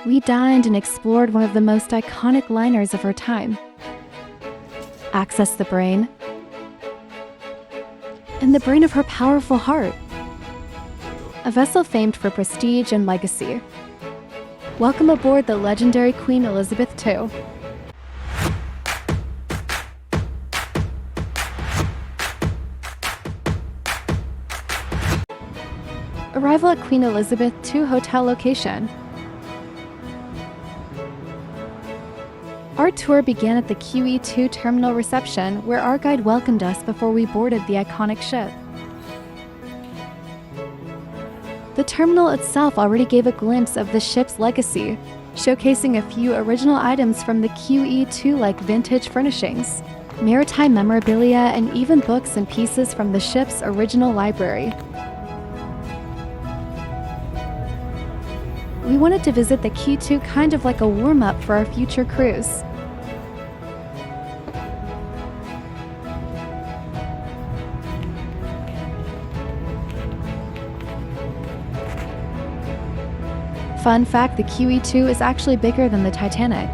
we dined and explored one of the most iconic liners of our time. Access the brain, and the brain of her powerful heart. A vessel famed for prestige and legacy. Welcome aboard the legendary Queen Elizabeth II. Arrival at Queen Elizabeth II Hotel location. Our tour began at the QE2 terminal reception, where our guide welcomed us before we boarded the iconic ship. The terminal itself already gave a glimpse of the ship's legacy, showcasing a few original items from the QE2 like vintage furnishings, maritime memorabilia, and even books and pieces from the ship's original library. We wanted to visit the Q2 kind of like a warm-up for our future cruise. Fun fact, the QE2 is actually bigger than the Titanic.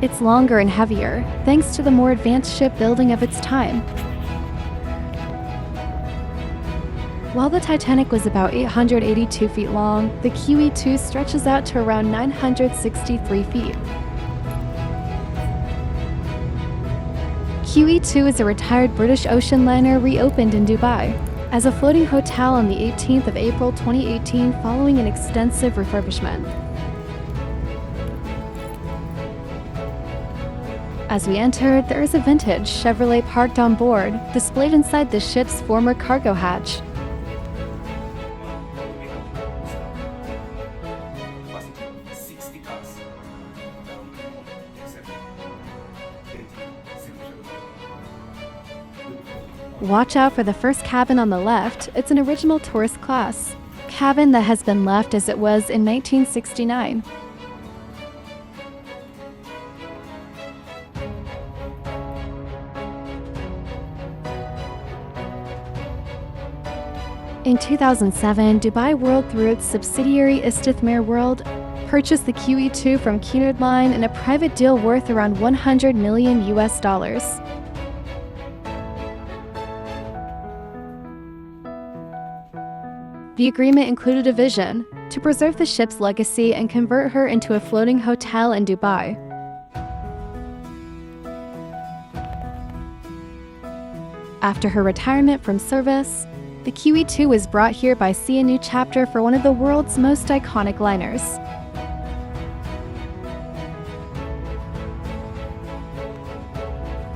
It's longer and heavier, thanks to the more advanced shipbuilding of its time. While the Titanic was about 882 feet long, the QE2 stretches out to around 963 feet. QE2 is a retired British ocean liner reopened in Dubai as a floating hotel on the 18th of April 2018 following an extensive refurbishment. As we entered, there is a vintage Chevrolet parked on board, displayed inside the ship's former cargo hatch. Watch out for the first cabin on the left. It's an original tourist class cabin that has been left as it was in 1969. In 2007, Dubai World, through its subsidiary Istithmar World, purchased the QE2 from Cunard Line in a private deal worth around $100 million US. The agreement included a vision to preserve the ship's legacy and convert her into a floating hotel in Dubai. After her retirement from service, the QE2 was brought here by See a New Chapter for one of the world's most iconic liners.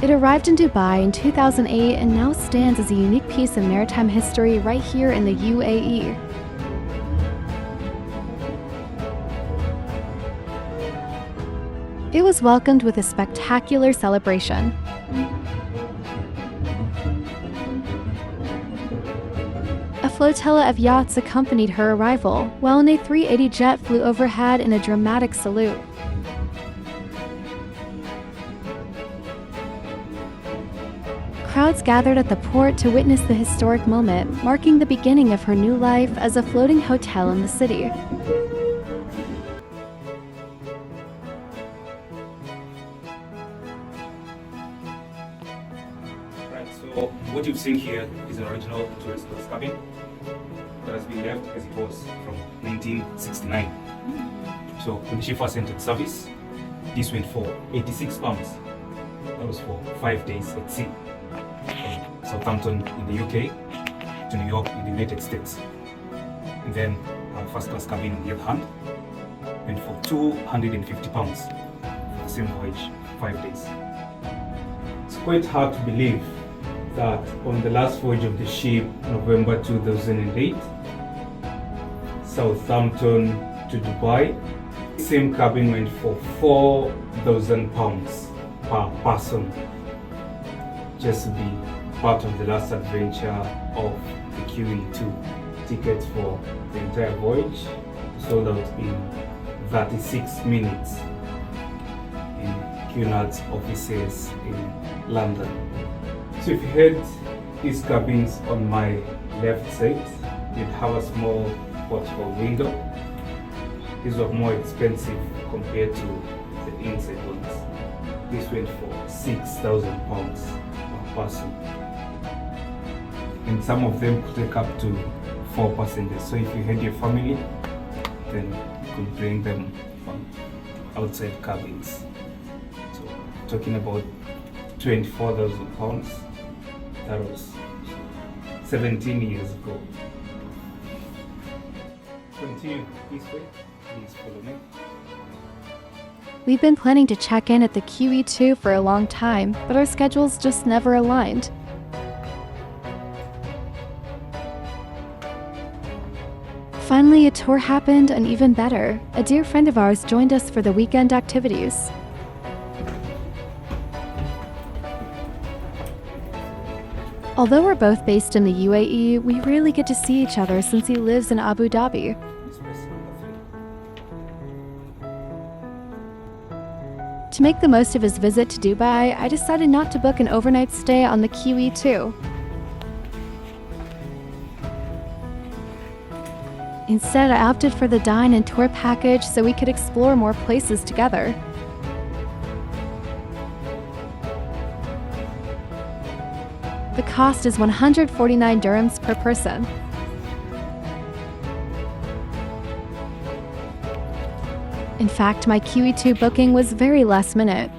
It arrived in Dubai in 2008 and now stands as a unique piece of maritime history right here in the UAE. It was welcomed with a spectacular celebration. A flotilla of yachts accompanied her arrival, while an A380 jet flew overhead in a dramatic salute. Crowds gathered at the port to witness the historic moment, marking the beginning of her new life as a floating hotel in the city. Right, so what you've seen here is an original tourist class cabin that has been left as it was from 1969. So when the ship first entered service, this went for £86. That was for 5 days at sea. From Southampton in the UK to New York in the United States. And then our first class cabin on the other hand went for £250 for the same voyage, 5 days. It's quite hard to believe that on the last voyage of the ship, November 2008, Southampton to Dubai, the same cabin went for £4,000 per person, just to be part of the last adventure of the QE2. Tickets for the entire voyage sold out in 36 minutes in Cunard's offices in London. So if you had these cabins on my left side, you'd have a small what you call window. These were more expensive compared to the inside ones. This went for £6,000 per person. And some of them could take up to 4 passengers. So if you had your family, then you could bring them from outside cabins. So talking about £24,000, that was 17 years ago. Continue this way, please follow me. We've been planning to check in at the QE2 for a long time, but our schedules just never aligned. Finally, a tour happened, and even better, a dear friend of ours joined us for the weekend activities. Although we're both based in the UAE, we rarely get to see each other since he lives in Abu Dhabi. To make the most of his visit to Dubai, I decided not to book an overnight stay on the QE2. Instead, I opted for the dine and tour package so we could explore more places together. The cost is 149 dirhams per person. In fact, my QE2 booking was very last minute.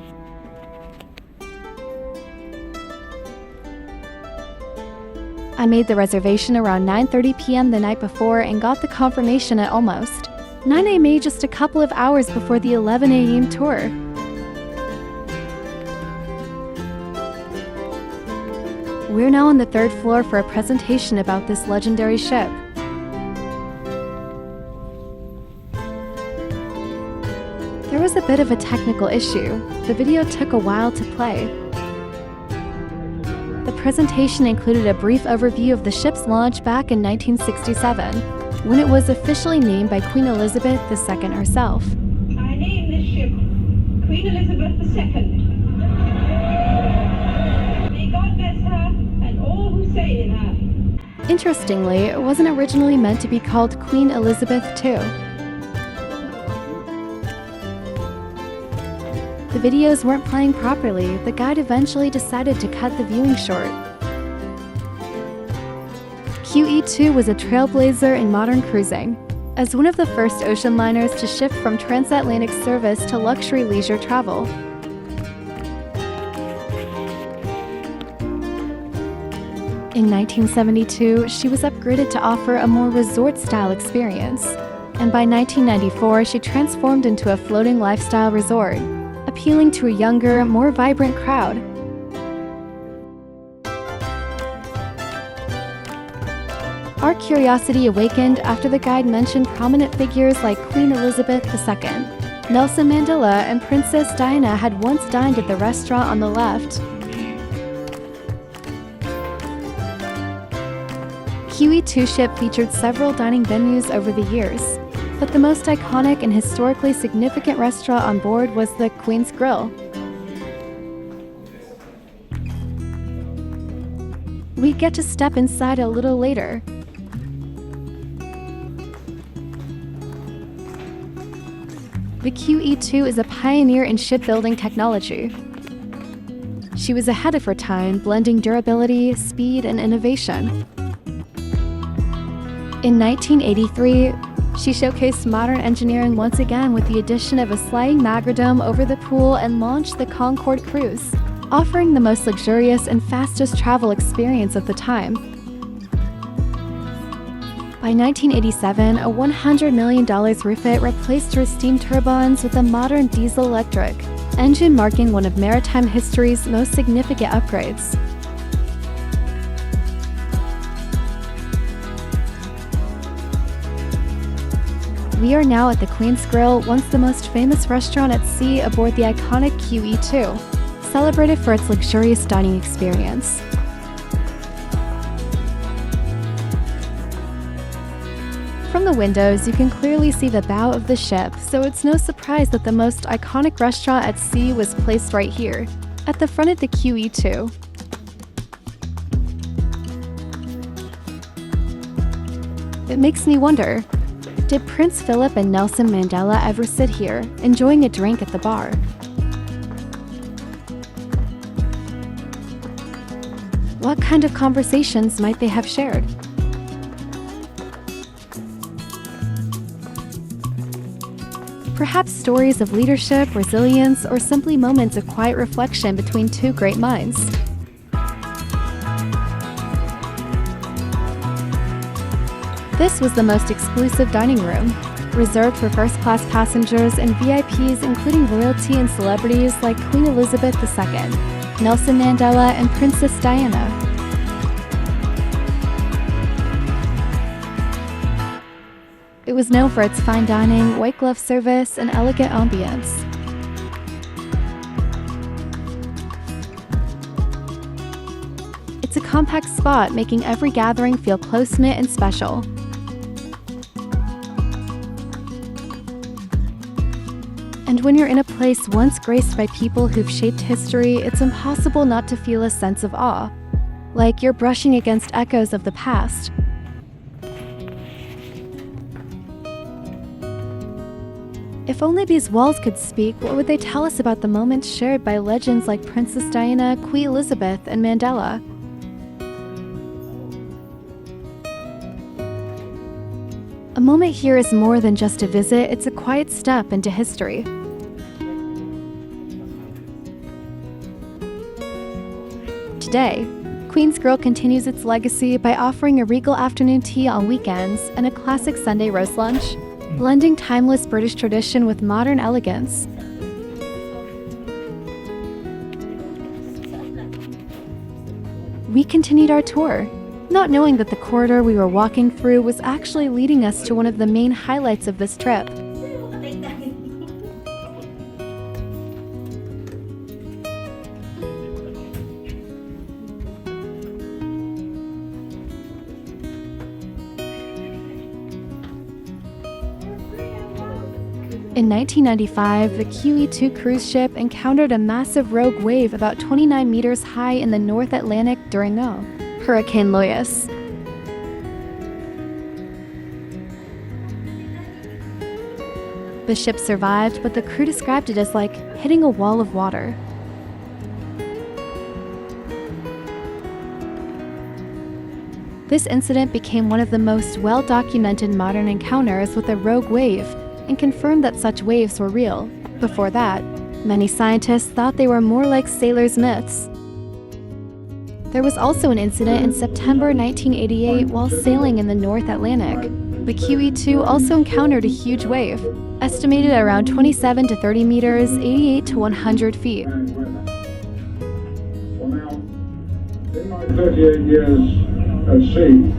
I made the reservation around 9:30 p.m. the night before and got the confirmation at almost 9 a.m. just a couple of hours before the 11 a.m. tour. We're now on the 3rd floor for a presentation about this legendary ship. There was a bit of a technical issue. The video took a while to play. The presentation included a brief overview of the ship's launch back in 1967, when it was officially named by Queen Elizabeth II herself. I name this ship Queen Elizabeth II. May God bless her and all who sail in her. Interestingly, it wasn't originally meant to be called Queen Elizabeth II. The videos weren't playing properly. The guide eventually decided to cut the viewing short. QE2 was a trailblazer in modern cruising. As one of the first ocean liners to shift from transatlantic service to luxury leisure travel. In 1972, she was upgraded to offer a more resort-style experience. And by 1994, she transformed into a floating lifestyle resort, appealing to a younger, more vibrant crowd. Our curiosity awakened after the guide mentioned prominent figures like Queen Elizabeth II. Nelson Mandela and Princess Diana had once dined at the restaurant on the left. QE2 ship featured several dining venues over the years, but the most iconic and historically significant restaurant on board was the Queen's Grill. We get to step inside a little later. The QE2 is a pioneer in shipbuilding technology. She was ahead of her time, blending durability, speed, and innovation. In 1983, she showcased modern engineering once again with the addition of a sliding magrodome over the pool and launched the Concorde cruise, offering the most luxurious and fastest travel experience of the time. By 1987, a $100 million refit replaced her steam turbines with a modern diesel-electric engine, marking one of maritime history's most significant upgrades. We are now at the Queen's Grill, once the most famous restaurant at sea aboard the iconic QE2, celebrated for its luxurious dining experience. From the windows, you can clearly see the bow of the ship, so it's no surprise that the most iconic restaurant at sea was placed right here, at the front of the QE2. It makes me wonder, Did Prince Philip and Nelson Mandela ever sit here, enjoying a drink at the bar? What kind of conversations might they have shared? Perhaps stories of leadership, resilience, or simply moments of quiet reflection between two great minds. This was the most exclusive dining room, reserved for first-class passengers and VIPs including royalty and celebrities like Queen Elizabeth II, Nelson Mandela, and Princess Diana. It was known for its fine dining, white glove service, and elegant ambience. It's a compact spot, making every gathering feel close-knit and special. And when you're in a place once graced by people who've shaped history, it's impossible not to feel a sense of awe, like you're brushing against echoes of the past. If only these walls could speak, what would they tell us about the moments shared by legends like Princess Diana, Queen Elizabeth, and Mandela? A moment here is more than just a visit, it's a quiet step into history. Today, Queen's Grill continues its legacy by offering a regal afternoon tea on weekends and a classic Sunday roast lunch, blending timeless British tradition with modern elegance. We continued our tour, not knowing that the corridor we were walking through was actually leading us to one of the main highlights of this trip. In 1995, the QE2 cruise ship encountered a massive rogue wave about 29 meters high in the North Atlantic during Hurricane Lois. The ship survived, but the crew described it as like hitting a wall of water. This incident became one of the most well-documented modern encounters with a rogue wave, and confirmed that such waves were real. Before that, many scientists thought they were more like sailors' myths. There was also an incident in September 1988 while sailing in the North Atlantic. The QE2 also encountered a huge wave, estimated at around 27 to 30 meters, 88 to 100 feet. Well now, in my 38 years at sea,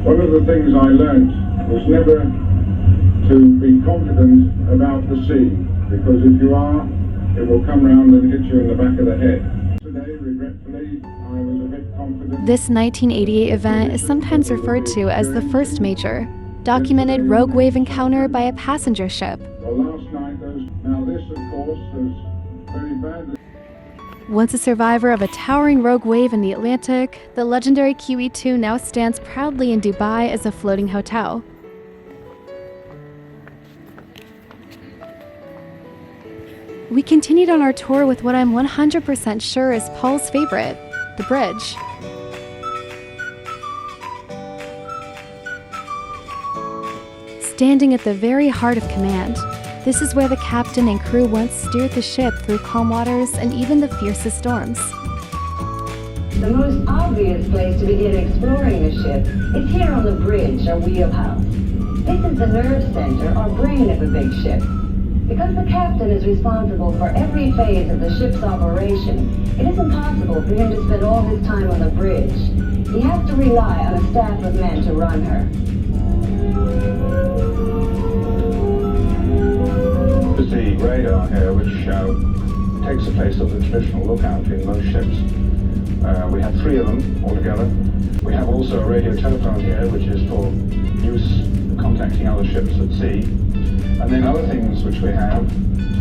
one of the things I learned was never to be confident about the sea, because if you are, it will come round and hit you in the back of the head. Today, regretfully, I was a bit confident. This 1988 event is sometimes referred to as the first major, documented rogue wave encounter by a passenger ship. Well, last night, now this, of course, was very bad. Once a survivor of a towering rogue wave in the Atlantic, the legendary QE2 now stands proudly in Dubai as a floating hotel. We continued on our tour with what I'm 100% sure is Paul's favorite, the bridge. Standing at the very heart of command, this is where the captain and crew once steered the ship through calm waters and even the fiercest storms. The most obvious place to begin exploring the ship is here on the bridge or wheelhouse. This is the nerve center or brain of a big ship. Because the captain is responsible for every phase of the ship's operation, it isn't possible for him to spend all his time on the bridge. He has to rely on a staff of men to run her. The radar here, which takes the place of the traditional lookout in most ships. We have 3 of them altogether. We have also a radio telephone here, which is for use contacting other ships at sea. And then other things which we have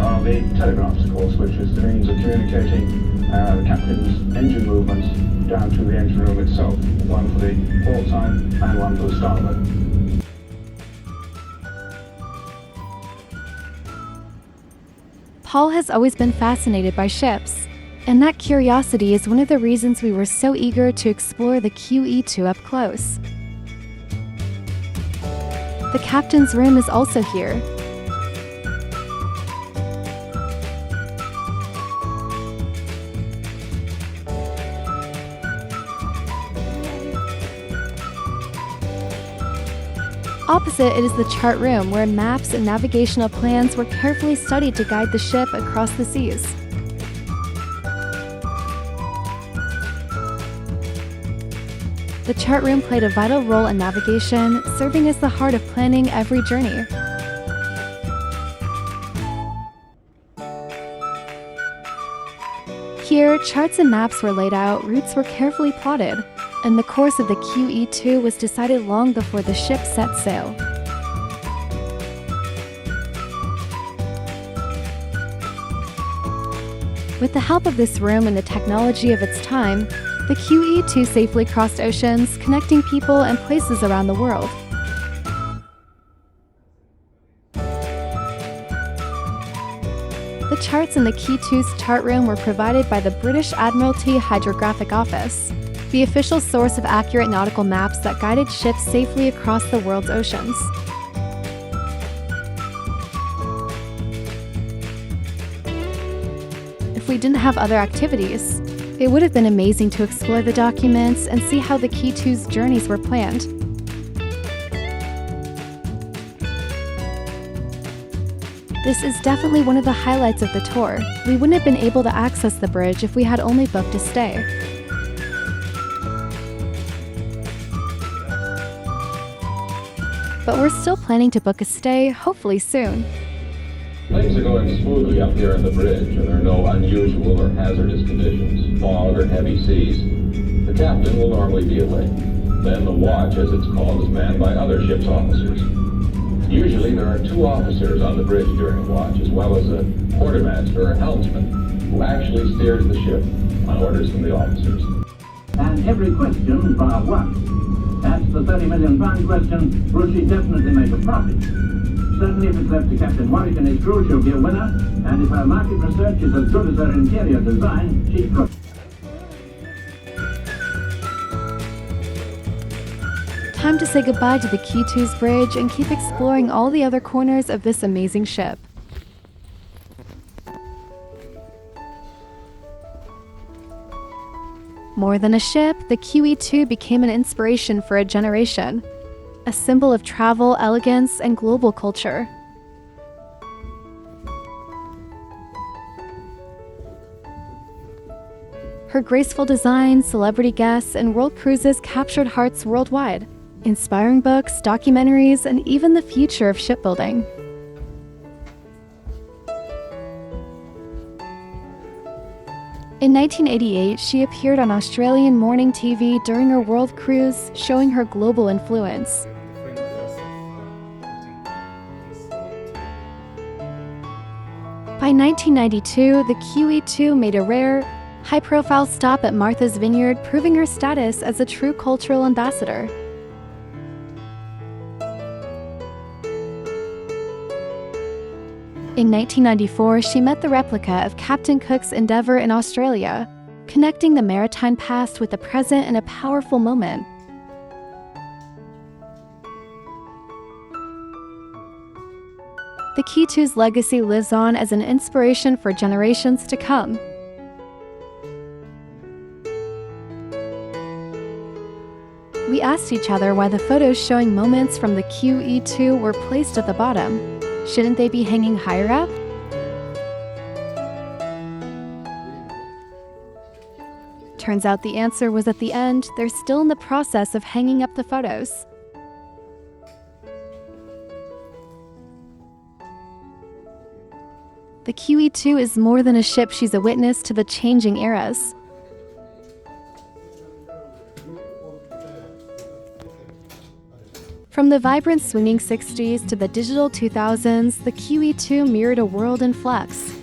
are the telegraphs, of course, which is the means of communicating the captain's engine movements down to the engine room itself. One for the port side and one for the starboard. Paul has always been fascinated by ships, and that curiosity is one of the reasons we were so eager to explore the QE2 up close. The captain's room is also here. Opposite it is the chart room, where maps and navigational plans were carefully studied to guide the ship across the seas. The chart room played a vital role in navigation, serving as the heart of planning every journey. Here, charts and maps were laid out, routes were carefully plotted, and the course of the QE2 was decided long before the ship set sail. With the help of this room and the technology of its time, the QE2 safely crossed oceans, connecting people and places around the world. The charts in the QE2's chart room were provided by the British Admiralty Hydrographic Office, the official source of accurate nautical maps that guided ships safely across the world's oceans. If we didn't have other activities, it would have been amazing to explore the documents and see how the QE2's journeys were planned. This is definitely one of the highlights of the tour. We wouldn't have been able to access the bridge if we had only booked a stay. But we're still planning to book a stay, hopefully soon. Things are going smoothly up here on the bridge, and there are no unusual or hazardous conditions, fog or heavy seas. The captain will normally be awake. Then the watch, as it's called, is manned by other ship's officers. Usually there are 2 officers on the bridge during watch, as well as a quartermaster or helmsman, who actually steers the ship on orders from the officers. And every question bar one. That's the £30 million question. Will she definitely make a profit? Certainly if it's left to Captain Warwick and his crew, she'll be a winner. And if her market research is as good as her interior design, she could. Time to say goodbye to the QE2's bridge and keep exploring all the other corners of this amazing ship. More than a ship, the QE2 became an inspiration for a generation, a symbol of travel, elegance, and global culture. Her graceful design, celebrity guests, and world cruises captured hearts worldwide, inspiring books, documentaries, and even the future of shipbuilding. In 1988, she appeared on Australian morning TV during her world cruise, showing her global influence. By 1992, the QE2 made a rare, high-profile stop at Martha's Vineyard, proving her status as a true cultural ambassador. In 1994, she met the replica of Captain Cook's Endeavour in Australia, connecting the maritime past with the present in a powerful moment. The QE2's legacy lives on as an inspiration for generations to come. We asked each other why the photos showing moments from the QE2 were placed at the bottom. Shouldn't they be hanging higher up? Turns out the answer was at the end. They're still in the process of hanging up the photos. The QE2 is more than a ship, she's a witness to the changing eras. From the vibrant swinging 60s to the digital 2000s, the QE2 mirrored a world in flux.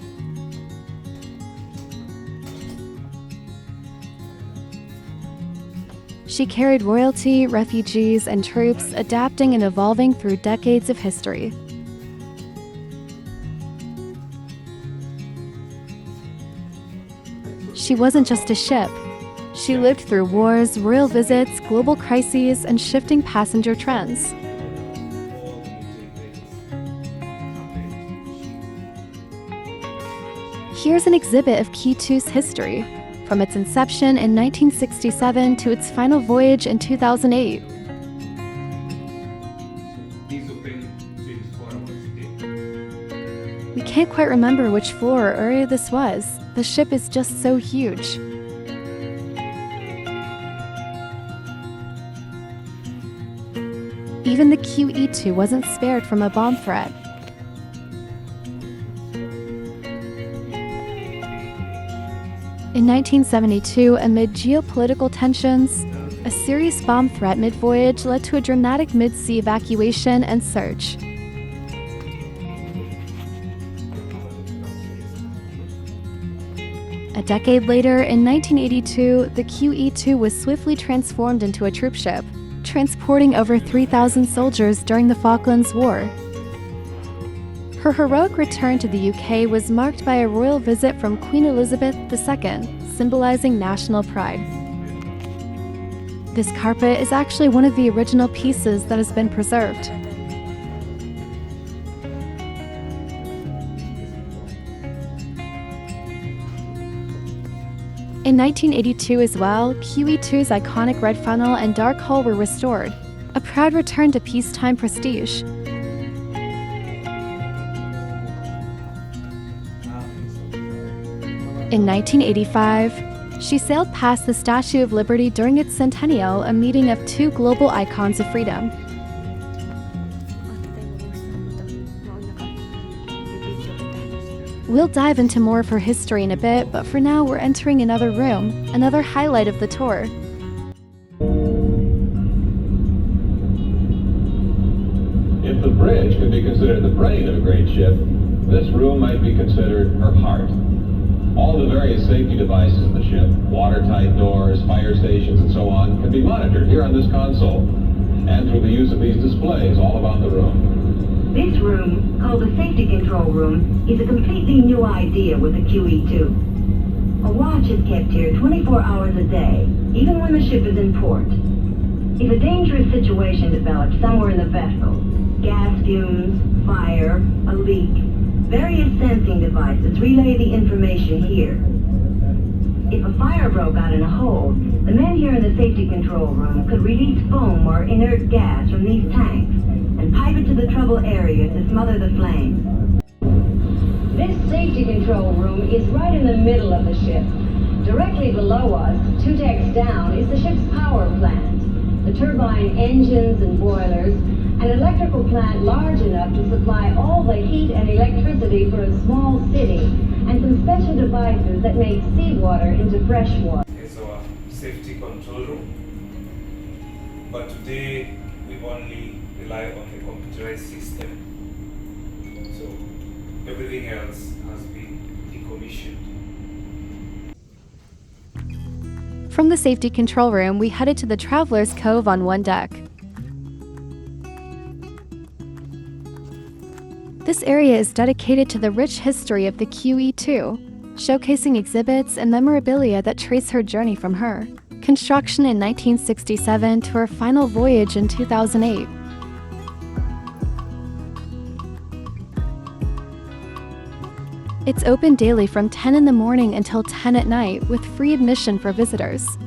She carried royalty, refugees, and troops, adapting and evolving through decades of history. she wasn't just a ship. She lived through wars, royal visits, global crises, and shifting passenger trends. Here's an exhibit of QE2's history, from its inception in 1967 to its final voyage in 2008. These open 24 hours a day. We can't quite remember which floor or area this was. The ship is just so huge. Even the QE2 wasn't spared from a bomb threat. In 1972, amid geopolitical tensions, a serious bomb threat mid-voyage led to a dramatic mid-sea evacuation and search. A decade later, in 1982, the QE2 was swiftly transformed into a troop ship, transporting over 3,000 soldiers during the Falklands War. Her heroic return to the UK was marked by a royal visit from Queen Elizabeth II, symbolizing national pride. This carpet is actually one of the original pieces that has been preserved. In 1982 as well, QE2's iconic red funnel and dark hull were restored, a proud return to peacetime prestige. In 1985, she sailed past the Statue of Liberty during its centennial, a meeting of two global icons of freedom. We'll dive into more of her history in a bit, but for now we're entering another room, another highlight of the tour. If the bridge could be considered the brain of a great ship, this room might be considered her heart. All the various safety devices in the ship, watertight doors, fire stations, and so on, can be monitored here on this console, and through the use of these displays all about the room. This room, called the safety control room, is a completely new idea with the QE2. A watch is kept here 24 hours a day, even when the ship is in port. If a dangerous situation develops somewhere in the vessel, gas fumes, fire, a leak, various sensing devices relay the information here. If a fire broke out in a hold, the men here in the safety control room could release foam or inert gas from these tanks and pipe it to the trouble area to smother the flame. This safety control room is right in the middle of the ship. Directly below us, 2 decks down, is the ship's power plant. The turbine engines and boilers, an electrical plant large enough to supply all the heat and electricity for a small city, and some special devices that make seawater into fresh water. It's our safety control room, but today we only rely on the computerized system. So everything else has been decommissioned. From the safety control room, we headed to the Traveler's Cove on one deck. This area is dedicated to the rich history of the QE2, showcasing exhibits and memorabilia that trace her journey from her construction in 1967 to her final voyage in 2008. It's open daily from 10 in the morning until 10 at night, with free admission for visitors.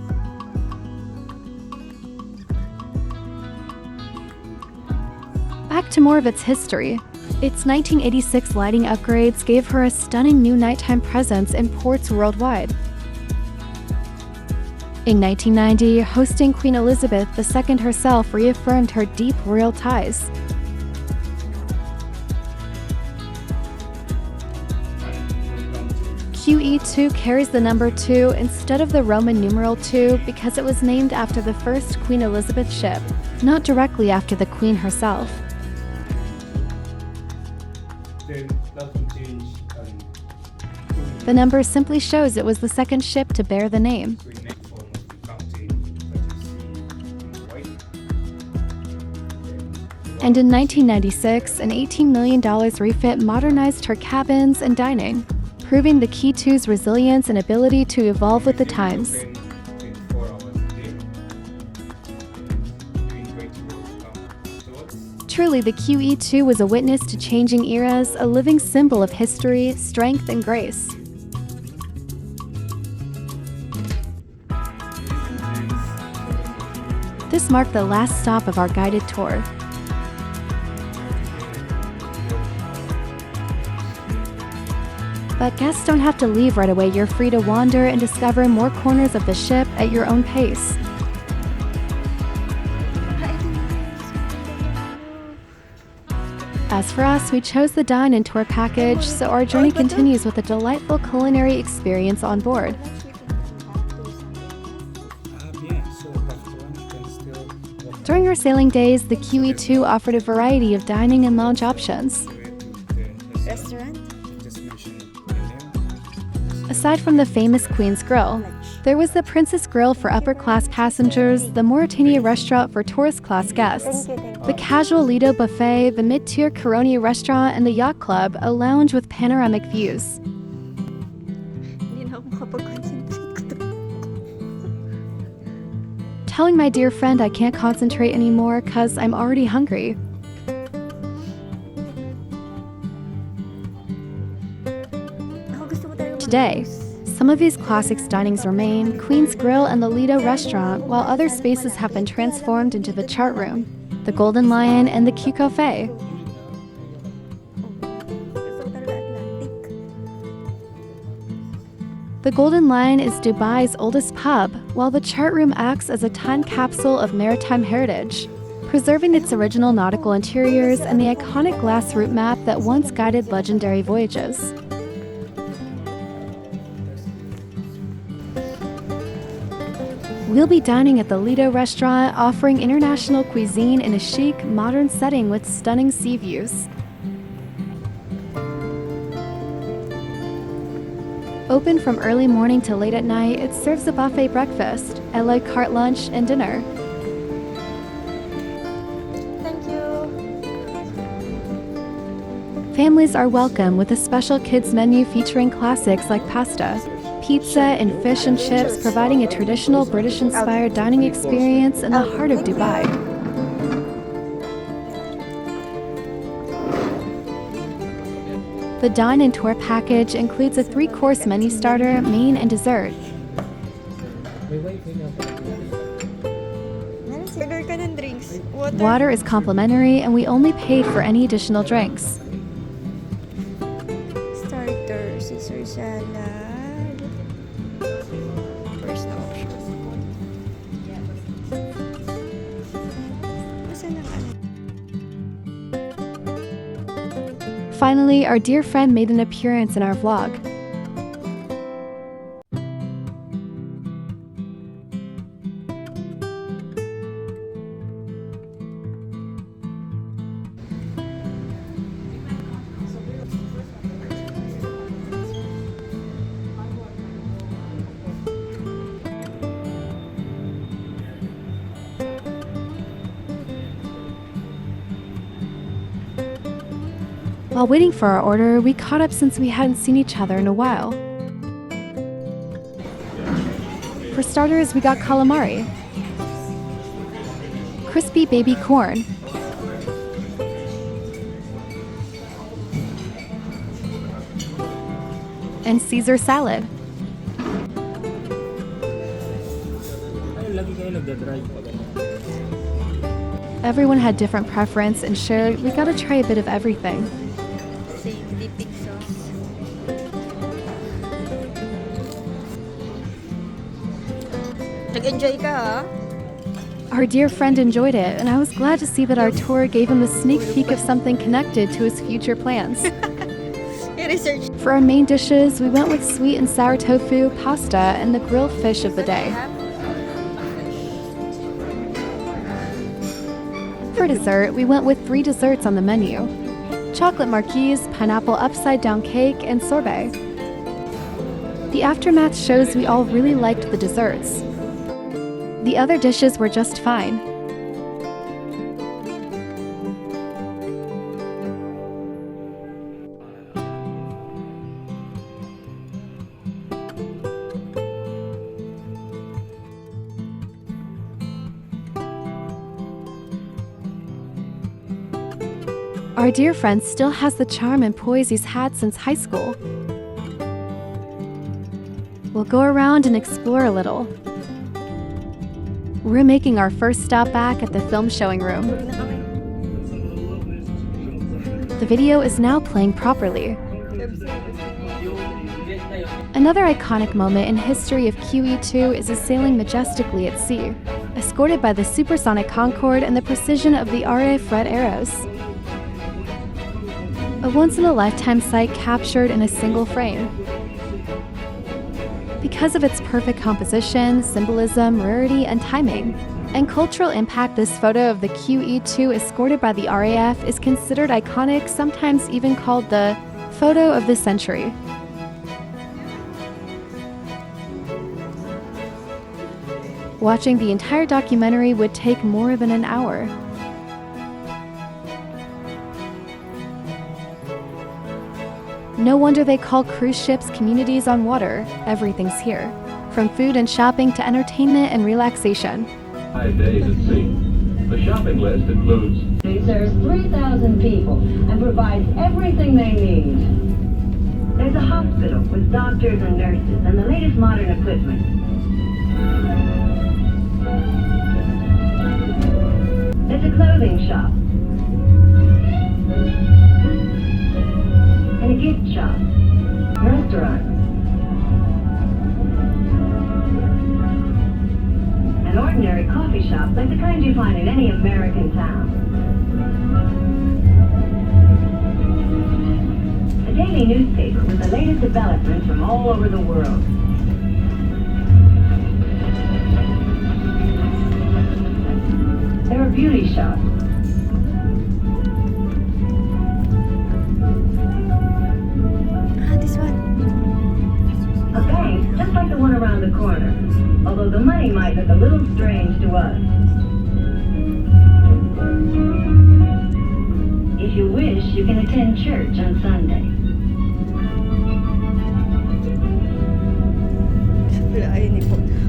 Back to more of its history. Its 1986 lighting upgrades gave her a stunning new nighttime presence in ports worldwide. In 1990, hosting Queen Elizabeth II herself reaffirmed her deep royal ties. QE2 carries the number 2 instead of the Roman numeral 2 because it was named after the first Queen Elizabeth ship, not directly after the Queen herself. Then that will change The number simply shows it was the second ship to bear the name. to a next form of the captain that you see in white. And in 1996, an $18 million refit modernized her cabins and dining. proving the QE2's resilience and ability to evolve with the times. Spend 24 hours a day doing great work afterwards. Truly, the QE2 was a witness to changing eras, a living symbol of history, strength, and grace. This marked the last stop of our guided tour. But guests don't have to leave right away. You're free to wander and discover more corners of the ship at your own pace. As for us, we chose the dine and tour package, so our journey continues with a delightful culinary experience on board. During our sailing days, the QE2 offered a variety of dining and lounge options. Restaurant? Aside from the famous Queen's Grill, there was the Princess Grill for upper-class passengers, the Mauritania restaurant for tourist-class guests, the casual Lido Buffet, the mid-tier Caroni restaurant, and the Yacht Club, a lounge with panoramic views. Hindi na ako makapag-concentrate. Telling my dear friend I can't concentrate anymore cause I'm already hungry. Ako gusto ko talaga Today, some of these classic dinings remain, Queen's Grill and the Lido restaurant, while other spaces have been transformed into the Chart Room, the Golden Lion, and the Q Cafe. Gusto ko talaga Atlantic. The Golden Lion is Dubai's oldest pub, while the Chart Room acts as a time capsule of maritime heritage, preserving its original nautical interiors and the iconic glass route map that once guided legendary voyages. We'll be dining at the Lido restaurant, offering international cuisine in a chic, modern setting with stunning sea views. Open from early morning to late at night, it serves a buffet breakfast, a la carte lunch, and dinner. Thank you. Families are welcome with a special kids menu featuring classics like pasta, pizza, and fish and chips, providing a traditional British-inspired dining experience in the heart of Dubai. The Dine and Tour package includes a 3-course menu starter, main, and dessert. Order ka ng drinks. Water is complimentary, and we only paid for any additional drinks. Starter, Caesar salad. First na option. Nasaan ang ano? Finally, our dear friend made an appearance in our vlog. While waiting for our order, we caught up since we hadn't seen each other in a while. For starters, we got calamari, crispy baby corn, and Caesar salad. Everyone had different preference and shared, we gotta try a bit of everything. Same dipping sauce. Nag-enjoy ka, ha? Our dear friend enjoyed it, and I was glad to see that our tour gave him a sneak peek of something connected to his future plans. I-research. For our main dishes, we went with sweet and sour tofu, pasta, and the grilled fish of the day. For dessert, we went with 3 desserts on the menu: chocolate marquise, pineapple upside-down cake, and sorbet. The aftermath shows we all really liked the desserts. The other dishes were just fine. Our dear friend still has the charm and poise he's had since high school. We'll go around and explore a little. We're making our first stop back at the film showing room. The video is now playing properly. Another iconic moment in history of QE2 is a sailing majestically at sea, escorted by the supersonic Concorde and the precision of the RAF red arrows. A once-in-a-lifetime sight captured in a single frame. Because of its perfect composition, symbolism, rarity, and timing, and cultural impact, this photo of the QE2 escorted by the RAF is considered iconic, sometimes even called the photo of the century. Watching the entire documentary would take more than an hour. No wonder they call cruise ships communities on water. Everything's here, from food and shopping to entertainment and relaxation. 5 days at sea. The shopping list includes It serves 3,000 people and provides everything they need. There's a hospital with doctors and nurses and the latest modern equipment. There's a clothing shop. And a gift shop. Restaurant. An ordinary coffee shop like the kind you find in any American town. A daily newspaper with the latest developments from all over the world. There are beauty shops. This one. A bank just like the one around the corner, although the money might look a little strange to us. If you wish, you can attend church on Sunday.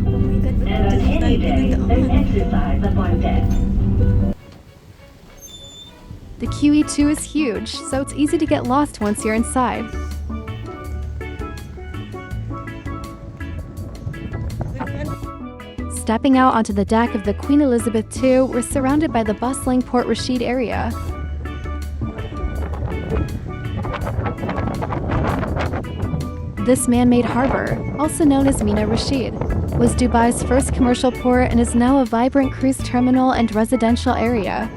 Oh my God, ba't And on dito any tayo day, there's pinagdaan? exercise up on deck. The QE2 is huge, so it's easy to get lost once you're inside. Stepping out onto the deck of the Queen Elizabeth II, we're surrounded by the bustling Port Rashid area. This man-made harbor, also known as Mina Rashid, was Dubai's first commercial port and is now a vibrant cruise terminal and residential area.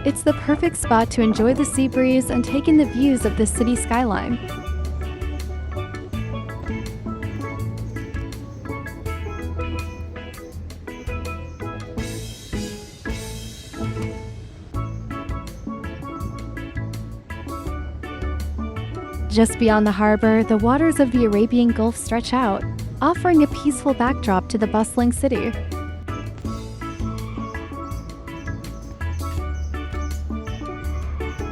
It's the perfect spot to enjoy the sea breeze and take in the views of the city skyline. Just beyond the harbor, the waters of the Arabian Gulf stretch out, offering a peaceful backdrop to the bustling city.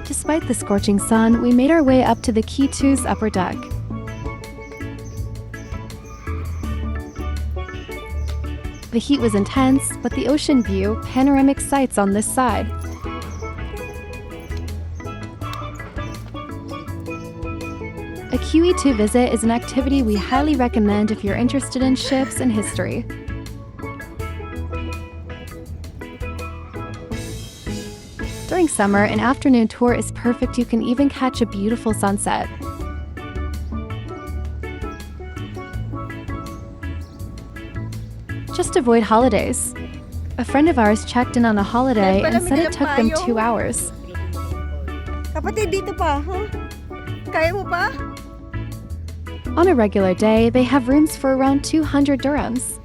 Despite the scorching sun, we made our way up to the QE2's upper deck. The heat was intense, but the ocean view, panoramic sights on this side. A QE2 visit is an activity we highly recommend if you're interested in ships and history. During summer, an afternoon tour is perfect. You can even catch a beautiful sunset. Just avoid holidays. A friend of ours checked in on a holiday and said it took them 2 hours. Kapatid, dito pa, huh? Kaya mo pa? On a regular day, they have rooms for around 200 dirhams.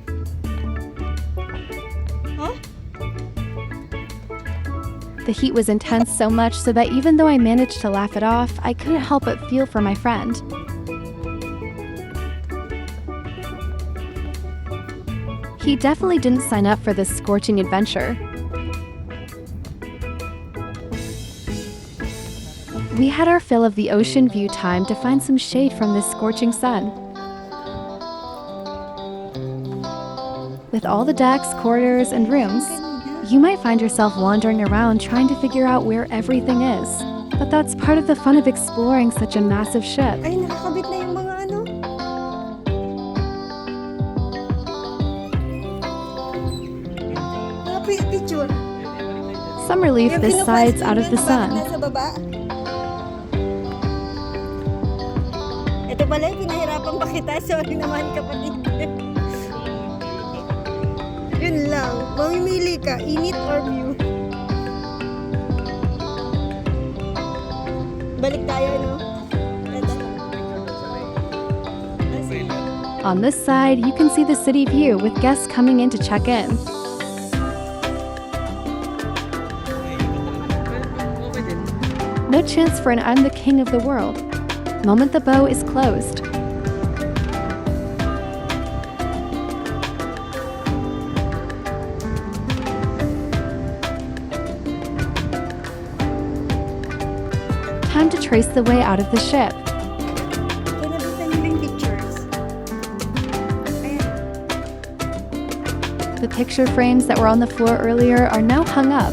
Huh? The heat was intense so much so that even though I managed to laugh it off, I couldn't help but feel for my friend. He definitely didn't sign up for this scorching adventure. We had our fill of the ocean view time to find some shade from this scorching sun. With all the decks, corridors, and rooms, You might find yourself wandering around trying to figure out where everything is. But that's part of the fun of exploring such a massive ship. Ay, nakakabit na yung mga ano. Picture. Some relief Yung this kinukwestiyon side's out of the yan, bakit sun. nasa baba? Ito pala yung pinahirapan pa kita. Sorry naman kapatid. Yun lang. Mamimili ka. Init or view. Balik tayo, no? Ito. On this side, you can see the city view with guests coming in to check in. No chance for an I'm the king of the world. Moment the bow is closed. Time to trace the way out of the ship. Pinabitan nyo yung pictures. Ayan. The picture frames that were on the floor earlier are now hung up.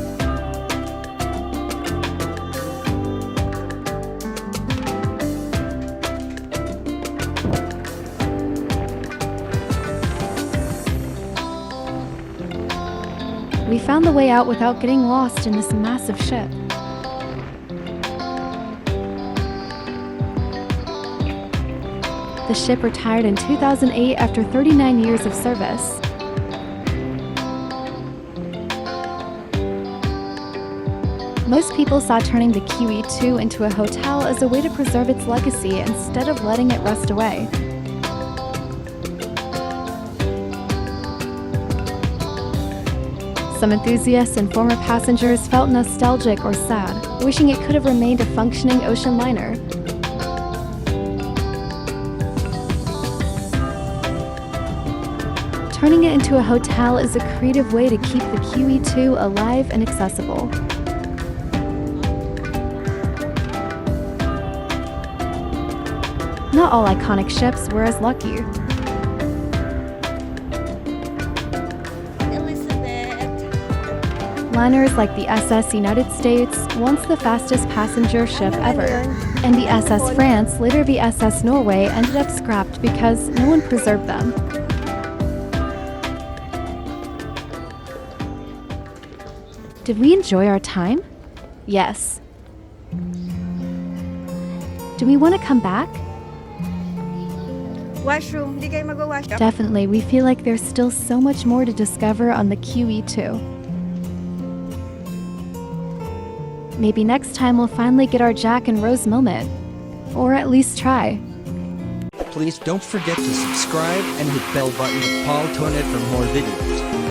We found the way out without getting lost in this massive ship. The ship retired in 2008 after 39 years of service. Most people saw turning the QE2 into a hotel as a way to preserve its legacy instead of letting it rust away. Some enthusiasts and former passengers felt nostalgic or sad, wishing it could have remained a functioning ocean liner. Turning it into a hotel is a creative way to keep the QE2 alive and accessible. Not all iconic ships were as lucky. Liners like the SS United States, once the fastest passenger ship ever, and the SS France, later the SS Norway, ended up scrapped because no one preserved them. Did we enjoy our time? Yes. Do we want to come back? Washroom. Hindi kayo mag-wash up. Definitely, we feel like there's still so much more to discover on the QE2. Maybe next time we'll finally get our Jack and Rose moment. Or at least try. Please don't forget to subscribe and hit bell button to Paul Tonet for more videos.